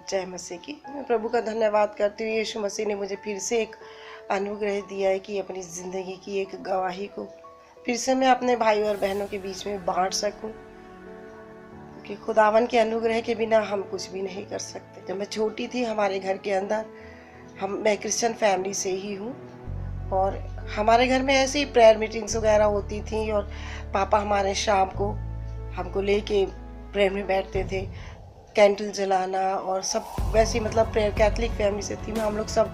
जय मसीह की। मैं प्रभु का धन्यवाद करती हूँ। यीशु मसीह ने मुझे फिर से एक अनुग्रह दिया है कि अपनी ज़िंदगी की एक गवाही को फिर से मैं अपने भाई और बहनों के बीच में बांट सकूं, कि खुदावन के अनुग्रह के बिना हम कुछ भी नहीं कर सकते। जब मैं छोटी थी, हमारे घर के अंदर मैं क्रिश्चियन फैमिली से ही हूँ और हमारे घर में ऐसे ही प्रेयर मीटिंग्स वगैरह होती थी और पापा हमारे शाम को हमको लेके प्रेयर में बैठते थे, कैंडल जलाना और सब वैसे मतलब प्रेयर, कैथलिक फैमिली से थी मैं, हम लोग सब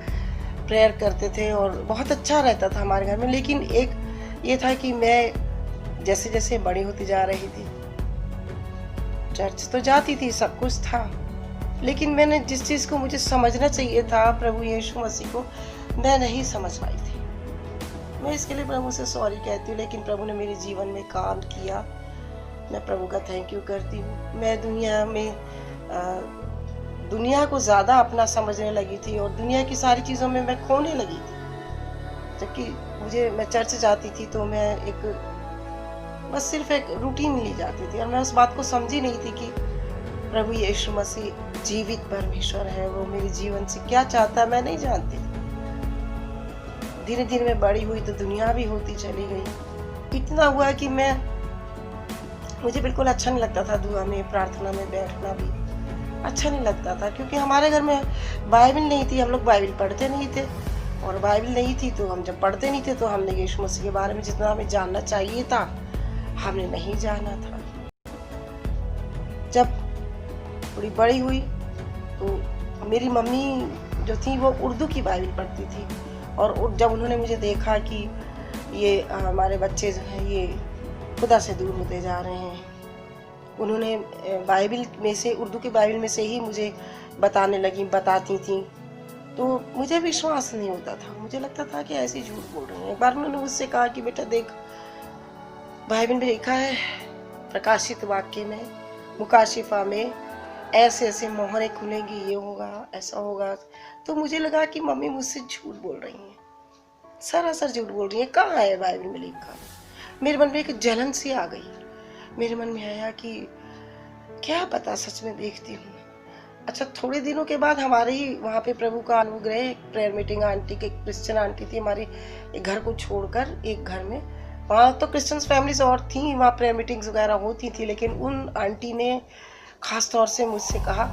प्रेयर करते थे और बहुत अच्छा रहता था हमारे घर में। लेकिन एक ये था कि मैं जैसे जैसे बड़ी होती जा रही थी, चर्च तो जाती थी, सब कुछ था, लेकिन मैंने जिस चीज़ को मुझे समझना चाहिए था प्रभु यीशु मसीह को, मैं नहीं समझ पाई थी। मैं इसके लिए प्रभु से सॉरी कहती हूँ, लेकिन प्रभु ने मेरे जीवन में काम किया, मैं प्रभु का थैंक यू करती हूँ। मैं दुनिया को ज़्यादा अपना समझने लगी थी और दुनिया की सारी चीज़ों में मैं खोने लगी थी। जबकि मैं चर्च जाती थी तो मैं बस सिर्फ एक रूटीन ली जाती थी और मैं उस बात को समझी नहीं थी कि प्रभु यीशु मसीह जीवित परमेश्वर है, वो मेरे जीवन से क्या चाहता है मैं नहीं जानती थी। धीरे धीरे मैं बड़ी हुई तो दुनिया भी होती चली गई। इतना हुआ कि मुझे बिल्कुल अच्छा नहीं लगता था दुआ में, प्रार्थना में बैठना भी अच्छा नहीं लगता था, क्योंकि हमारे घर में बाइबल नहीं थी, हम लोग बाइबल पढ़ते नहीं थे और बाइबल नहीं थी तो हम जब पढ़ते नहीं थे तो हमने यीशु मसीह के बारे में जितना हमें जानना चाहिए था हमने नहीं जाना था। जब थोड़ी बड़ी हुई तो मेरी मम्मी जो थी वो उर्दू की बाइबल पढ़ती थी और जब उन्होंने मुझे देखा कि ये हमारे बच्चे जो हैं ये खुदा से दूर होते जा रहे हैं, उन्होंने बाइबल में से, उर्दू की बाइबल में से ही मुझे बताती थी, तो मुझे विश्वास नहीं होता था। मुझे लगता था कि ऐसे झूठ बोल रही हैं। एक बार उन्होंने मुझसे कहा कि बेटा देख, बाइबल में लिखा है प्रकाशित वाक्य में, मुकाशिफा में, ऐसे ऐसे मोहरे खुलेंगी, ये होगा, ऐसा होगा। तो मुझे लगा कि मम्मी मुझसे झूठ बोल रही हैं, सरासर झूठ बोल रही हैं, कहाँ है बाइबल में लिखा। मेरे मन में एक जलन सी आ गई। मेरे मन में आया कि क्या पता सच में देखती हूँ। अच्छा, थोड़े दिनों के बाद हमारे ही वहाँ पे प्रभु का अनुग्रह, प्रेयर मीटिंग आंटी के, क्रिश्चियन आंटी थी हमारे एक घर को छोड़कर एक घर में, वहाँ तो क्रिश्चियन फैमिलीज और थी, वहाँ प्रेयर मीटिंग्स वगैरह होती थी, लेकिन उन आंटी ने खास तौर से मुझसे कहा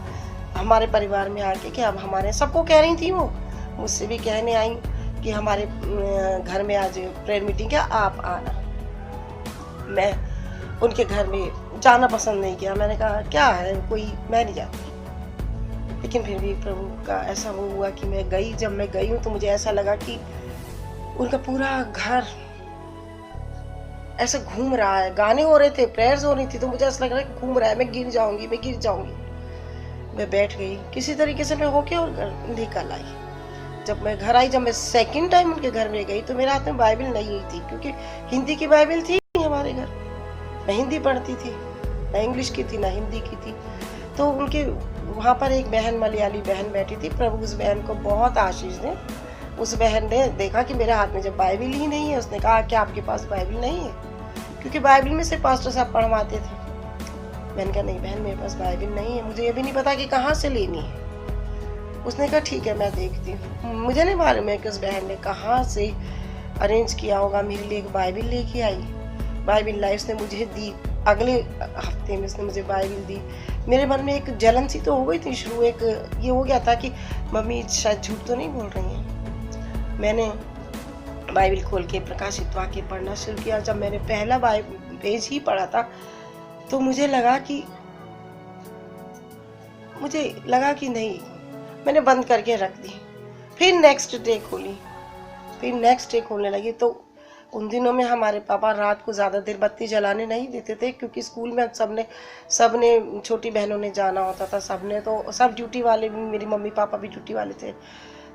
हमारे परिवार में आके कि अब हमारे, सबको कह रही थी वो, मुझसे भी कहने आई कि हमारे घर में आज प्रेयर मीटिंग है, आप आना। मैं उनके घर में जाना पसंद नहीं किया। मैंने कहा क्या है कोई, मैं नहीं जाती। लेकिन फिर भी प्रभु का ऐसा वो हुआ कि मैं गई। जब मैं गई हूँ तो मुझे ऐसा लगा कि उनका पूरा घर ऐसे घूम रहा है, गाने हो रहे थे, प्रेयर्स हो रही थी, तो मुझे ऐसा लग रहा है घूम रहा है, मैं गिर जाऊंगी, मैं गिर जाऊंगी। मैं बैठ गई, किसी तरीके से मैं होके और घर निकल आई। जब मैं घर आई, जब मैं सेकंड टाइम उनके घर में गई तो मेरे हाथ में बाइबल नहीं थी, क्योंकि हिंदी की बाइबल थी हमारे घर, मैं हिंदी पढ़ती थी, ना इंग्लिश की थी ना हिंदी की थी। तो उनके वहाँ पर एक बहन, मलयाली बहन बैठी थी, प्रभु उस बहन को बहुत आशीष दे। उस बहन ने देखा कि मेरे हाथ में जब बाइबल ही नहीं है, उसने कहा क्या आपके पास बाइबल नहीं है, क्योंकि बाइबल में से पास्टर साहब पढ़वाते थे। मैंने कहा नहीं बहन, मेरे पास बाइबल नहीं है, मुझे ये भी नहीं पता कि कहाँ से लेनी है। उसने कहा ठीक है मैं देखती हूँ। मुझे नहीं मालूम है कि उस बहन ने कहाँ से अरेंज किया होगा, मेरे लिए एक बाइबल लेके आई, बाइबल लाई, उसने मुझे दी। अगले हफ्ते में उसने मुझे बाइबल दी। मेरे मन में एक जलन सी तो हो गई थी शुरू, एक ये हो गया था कि मम्मी शायद झूठ तो नहीं बोल रही हैं। मैंने बाइबल खोल के प्रकाशित वाक्य पढ़ना शुरू किया। जब मैंने पहला पेज ही पढ़ा था तो मुझे लगा कि नहीं, मैंने बंद करके रख दी। फिर नेक्स्ट डे खोलने लगी। तो उन दिनों में हमारे पापा रात को ज़्यादा देर बत्ती जलाने नहीं देते थे, क्योंकि स्कूल में सबने छोटी बहनों ने जाना होता था, सब ड्यूटी वाले, मेरी मम्मी पापा भी ड्यूटी वाले थे,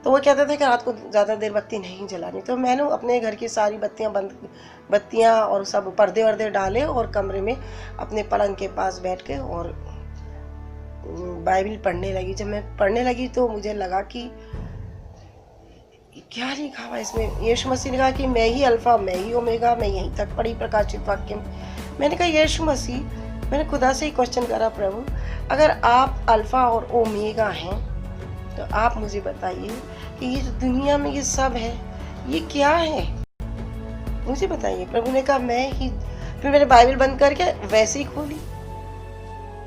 तो वो कहते थे कि रात को ज़्यादा देर बत्ती नहीं जलानी। तो मैंने अपने घर की सारी बत्तियाँ और सब पर्दे वर्दे डाले और कमरे में अपने पलंग के पास बैठ के और बाइबल पढ़ने लगी। जब मैं पढ़ने लगी तो मुझे लगा कि क्या लिखा हुआ इसमें। यीशु मसीह ने कहा कि मैं ही अल्फा, मैं ही ओमेगा, मैं यहीं तक पढ़ी प्रकाशित वाक्य में। मैंने कहा यीशु मसीह मैंने खुदा से ही क्वेश्चन करा, प्रभु अगर आप अल्फा और ओमेगा हैं तो आप मुझे बताइए कि ये जो दुनिया में ये सब है ये क्या है, मुझे बताइए। प्रभु ने कहा मैं ही। फिर मैंने बाइबल बंद करके वैसे ही खोली,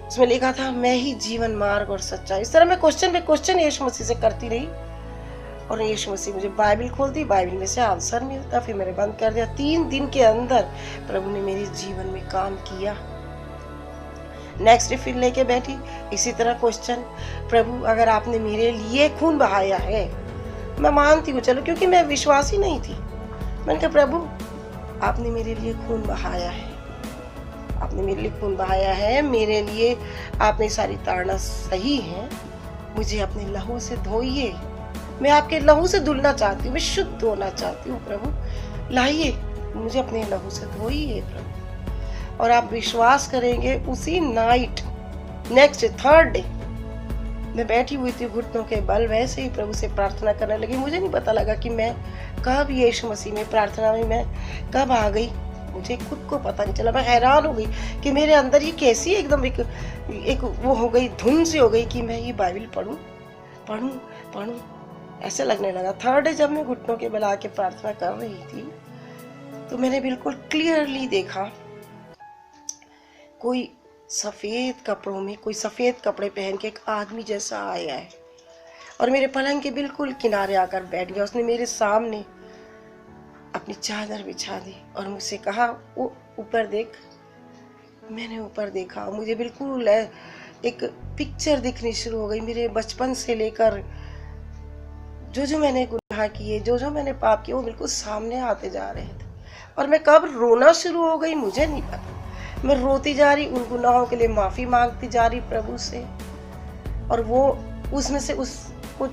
उसमें लिखा था मैं ही जीवन, मार्ग और सच्चाई। इस तरह मैं क्वेश्चन पे क्वेश्चन यीशु मसीह से करती रही और यीशु मसीह मुझे बाइबल खोलती, बाइबल में से आंसर मिलता। फिर मैंने बंद कर दिया। 3 दिन के अंदर प्रभु ने मेरे जीवन में काम किया। नेक्स्ट डे फिर लेके बैठी, इसी तरह क्वेश्चन, प्रभु अगर आपने मेरे लिए खून बहाया है, मैं मानती हूँ चलो, क्योंकि मैं विश्वासी नहीं थी। मैंने कहा प्रभु आपने मेरे लिए खून बहाया है, आपने मेरे लिए खून बहाया है, मेरे लिए आपने सारी ताड़ना सही है, मुझे अपने लहू से धोइए, मैं आपके लहू से धुलना चाहती हूँ, मैं शुद्ध होना चाहती हूँ। प्रभु लाइए मुझे अपने लहू से धोइए प्रभु। और आप विश्वास करेंगे उसी नाइट, नेक्स्ट 3rd डे मैं बैठी हुई थी घुटनों के बल, वैसे ही प्रभु से प्रार्थना करने लगी। मुझे नहीं पता लगा कि मैं कब यीशु मसीह में प्रार्थना में मैं कब आ गई, मुझे खुद को पता नहीं चला। मैं हैरान हो गई कि मेरे अंदर ये कैसी एकदम एक वो हो गई, धुन सी हो गई कि मैं ये बाइबल पढूं पढूं पढूं, ऐसे लगने लगा। 3rd डे जब मैं घुटनों के बल आके प्रार्थना कर रही थी तो मैंने बिल्कुल क्लियरली देखा कोई सफेद कपड़ों में, कोई सफेद कपड़े पहन के एक आदमी जैसा आया है और मेरे पलंग के बिल्कुल किनारे आकर बैठ गया। उसने मेरे सामने अपनी चादर बिछा दी और मुझसे कहा वो ऊपर देख। मैंने ऊपर देखा, मुझे बिल्कुल एक पिक्चर दिखनी शुरू हो गई। मेरे बचपन से लेकर जो मैंने गुनाह किए, जो मैंने पाप किए, वो बिल्कुल सामने आते जा रहे थे। और मैं कब रोना शुरू हो गई मुझे नहीं पता। मैं रोती जा रही, उन गुनाहों के लिए माफी मांगती जा रही प्रभु से, और वो उसमें से उसको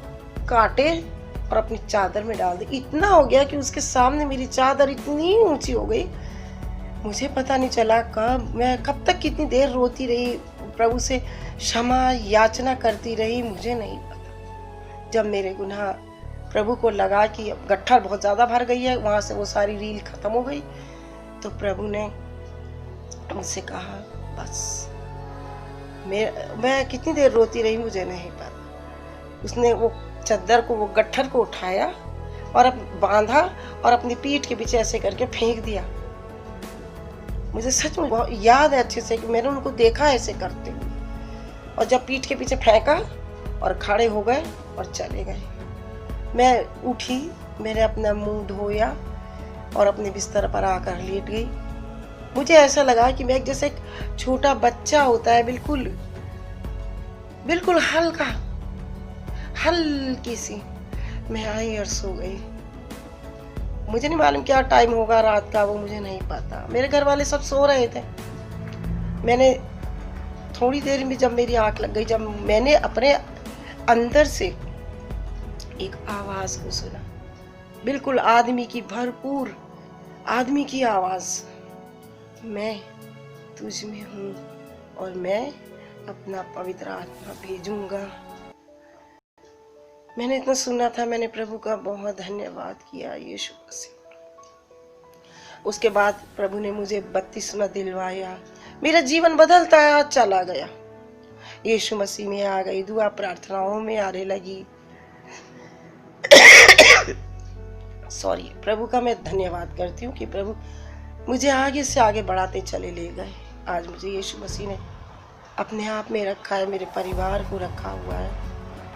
काटे और अपनी चादर में डाल दे। इतना हो गया कि उसके सामने मेरी चादर इतनी ऊंची हो गई, मुझे पता नहीं चला कब तक कितनी देर रोती रही, प्रभु से क्षमा याचना करती रही, मुझे नहीं पता। जब मेरे गुनाह प्रभु को लगा कि गट्ठर बहुत ज्यादा भर गई है, वहां से वो सारी रील खत्म हो गई, तो प्रभु ने मुझसे कहा बस। मैं कितनी देर रोती रही मुझे नहीं पता। उसने वो चद्दर को, वो गट्ठर को उठाया और बांधा और अपनी पीठ के पीछे ऐसे करके फेंक दिया। मुझे सच में बहुत याद है अच्छे से कि मैंने उनको देखा ऐसे करते हुए। और जब पीठ के पीछे फेंका और खड़े हो गए और चले गए। मैं उठी, मैंने अपना मुंह धोया और अपने बिस्तर पर आकर लेट गई। मुझे ऐसा लगा कि मैं जैसे एक छोटा बच्चा होता है, बिल्कुल हल्की सी मैं आई और सो गई। मुझे नहीं मालूम क्या टाइम होगा रात का, वो मुझे नहीं पता। मेरे घर वाले सब सो रहे थे। मैंने थोड़ी देर में जब मेरी आंख लग गई, जब मैंने अपने अंदर से एक आवाज को सुना, बिल्कुल आदमी की, भरपूर आदमी की आवाज, मैं तुझ में हूँ और मैं अपना पवित्र आत्मा भेजूंगा। मैंने इतना सुना था, मैंने प्रभु का बहुत धन्यवाद किया यीशु मसीह। उसके बाद प्रभु ने मुझे बपतिस्मा दिलवाया, मेरा जीवन बदलता चला गया। यीशु मसीह में आ गई, दुआ प्रार्थनाओं में आने लगी। सॉरी, प्रभु का मैं धन्यवाद करती हूँ कि प्रभु मुझे आगे से आगे बढ़ाते चले ले गए। आज मुझे यीशु मसीह ने अपने आप में रखा है, मेरे परिवार को रखा हुआ है।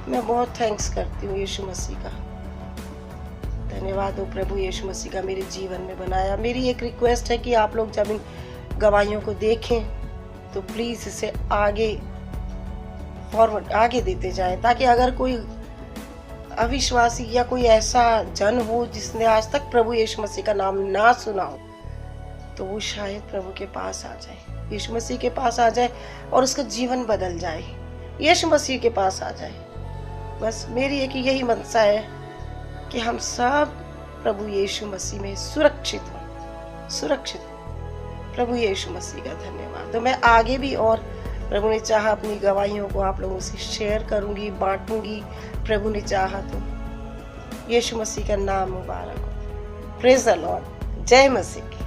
मैं बहुत थैंक्स करती हूँ यीशु मसीह का। धन्यवाद हो प्रभु यीशु मसीह का मेरे जीवन में बनाया। मेरी एक रिक्वेस्ट है कि आप लोग जब इन गवाहियों को देखें तो प्लीज इसे आगे देते जाएं, ताकि अगर कोई अविश्वासी या कोई ऐसा जन हो जिसने आज तक प्रभु यीशु मसीह का नाम ना सुना हो, तो वो शायद प्रभु के पास आ जाए, यीशु मसीह के पास आ जाए और उसका जीवन बदल जाए, यीशु मसीह के पास आ जाए। बस मेरी एक यही मनसा है कि हम सब प्रभु यीशु मसीह में सुरक्षित प्रभु यीशु मसीह का धन्यवाद। तो मैं आगे भी और प्रभु ने चाहा अपनी गवाहियों को आप लोगों से शेयर करूंगी, बांटूंगी, प्रभु ने चाहा तो। यीशु मसीह का नाम मुबारक हो। Praise the Lord. जय मसीह की।